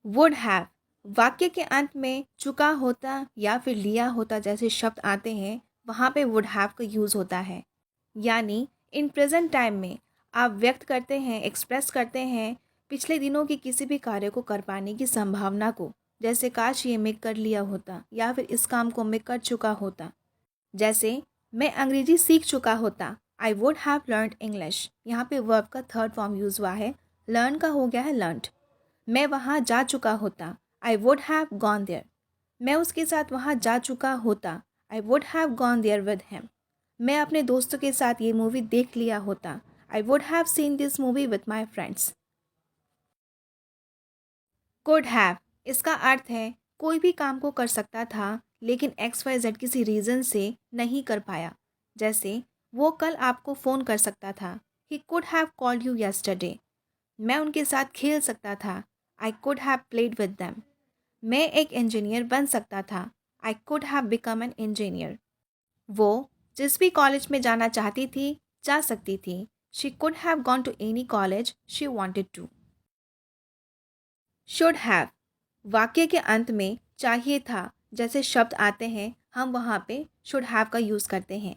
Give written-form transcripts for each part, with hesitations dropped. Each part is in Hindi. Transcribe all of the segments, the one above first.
वुड हैव वाक्य के अंत में चुका होता या फिर लिया होता जैसे शब्द आते हैं, वहाँ पे वुड हैव का यूज़ होता है। यानी इन प्रेजेंट टाइम में आप व्यक्त करते हैं, एक्सप्रेस करते हैं पिछले दिनों के किसी भी कार्य को कर पाने की संभावना को, जैसे काश ये मैं कर लिया होता या फिर इस काम को मैं कर चुका होता। जैसे मैं अंग्रेजी सीख चुका होता, I would have learned English. यहाँ पे वर्ब का थर्ड फॉर्म यूज़ हुआ है, लर्न का हो गया है लर्नड। मैं वहाँ जा चुका होता, I would have gone there. मैं उसके साथ वहाँ जा चुका होता, I would have gone there with him. मैं अपने दोस्तों के साथ ये मूवी देख लिया होता, I would have seen this movie with my friends. Could have इसका अर्थ है कोई भी काम को कर सकता था लेकिन XYZ किसी रीज़न से नहीं कर पाया। जैसे वो कल आपको फ़ोन कर सकता था, he could have called you yesterday. मैं उनके साथ खेल सकता था, I could have played with them. मैं एक इंजीनियर बन सकता था, I could have become an engineer. वो जिस भी कॉलेज में जाना चाहती थी जा सकती थी, she could have gone to any college she wanted to. Should have वाक्य के अंत में चाहिए था जैसे शब्द आते हैं, हम वहाँ पे शुड हैव का यूज़ करते हैं।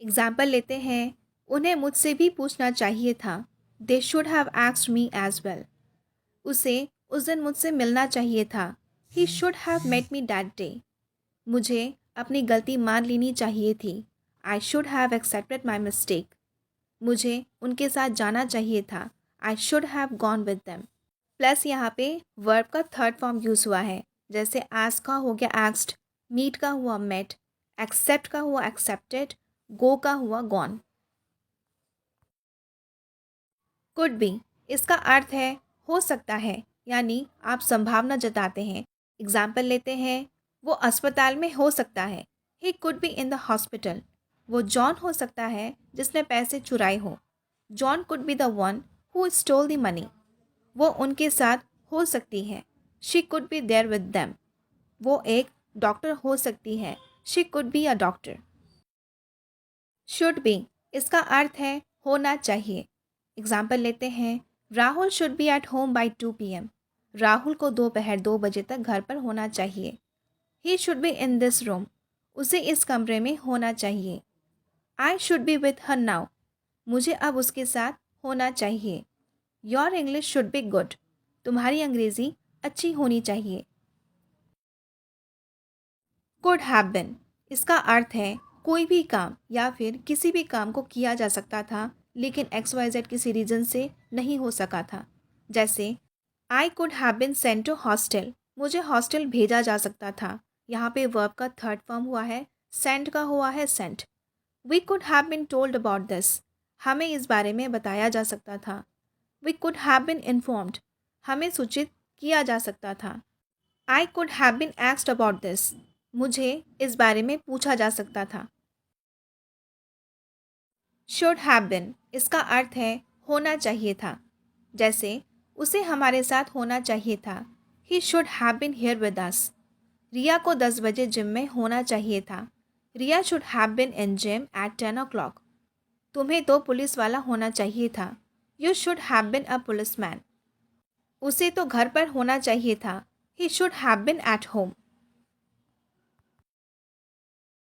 एग्जाम्पल लेते हैं, उन्हें मुझसे भी पूछना चाहिए था, they should have asked me as well. उसे उस दिन मुझसे मिलना चाहिए था, he should have met me that day. मुझे अपनी गलती मान लेनी चाहिए थी, I should have accepted my mistake. मुझे उनके साथ जाना चाहिए था, I should have gone with them. Plus यहाँ पे वर्ब का थर्ड फॉर्म यूज़ हुआ है, जैसे आस्क का हो गया आस्क्ड, मीट का हुआ मेट, एक्सेप्ट का हुआ एक्सेप्टेड, गो का हुआ गॉन। कुड बी इसका अर्थ है हो सकता है, यानी आप संभावना जताते हैं। एग्जाम्पल लेते हैं, वो अस्पताल में हो सकता है, he could be in the hospital. वो जॉन हो सकता है जिसने पैसे चुराए हो, John could be the one who stole the money. वो उनके साथ हो सकती है, she could be there with them. वो एक डॉक्टर हो सकती है, she could be a doctor. Should be इसका अर्थ है होना चाहिए। एग्जाम्पल लेते हैं, Rahul should be at home by 2 PM। Rahul को दोपहर 2 बजे तक घर पर होना चाहिए। He should be in this room. उसे इस कमरे में होना चाहिए। I should be with her now. मुझे अब उसके साथ होना चाहिए। Your English should be good. तुम्हारी अंग्रेज़ी अच्छी होनी चाहिए। कुड हैव बिन इसका अर्थ है कोई भी काम या फिर किसी भी काम को किया जा सकता था लेकिन XYZ किसी रीज़न से नहीं हो सका था। जैसे I could have been sent to hostel. मुझे हॉस्टल भेजा जा सकता था। यहाँ पे वर्ब का थर्ड फॉर्म हुआ है, सेंड का हुआ है sent. We could have been told about this. हमें इस बारे में बताया जा सकता था। We could have been informed. हमें सूचित किया जा सकता था। I could have been asked about this. मुझे इस बारे में पूछा जा सकता था। शुड हैव बिन इसका अर्थ है होना चाहिए था। जैसे उसे हमारे साथ होना चाहिए था, he should have been here with us. Riya को 10 बजे जिम में होना चाहिए था। Riya should have been in gym at 10 o'clock। तुम्हें तो पुलिस वाला होना चाहिए था, you should have been a policeman. उसे तो घर पर होना चाहिए था, he should have been at home.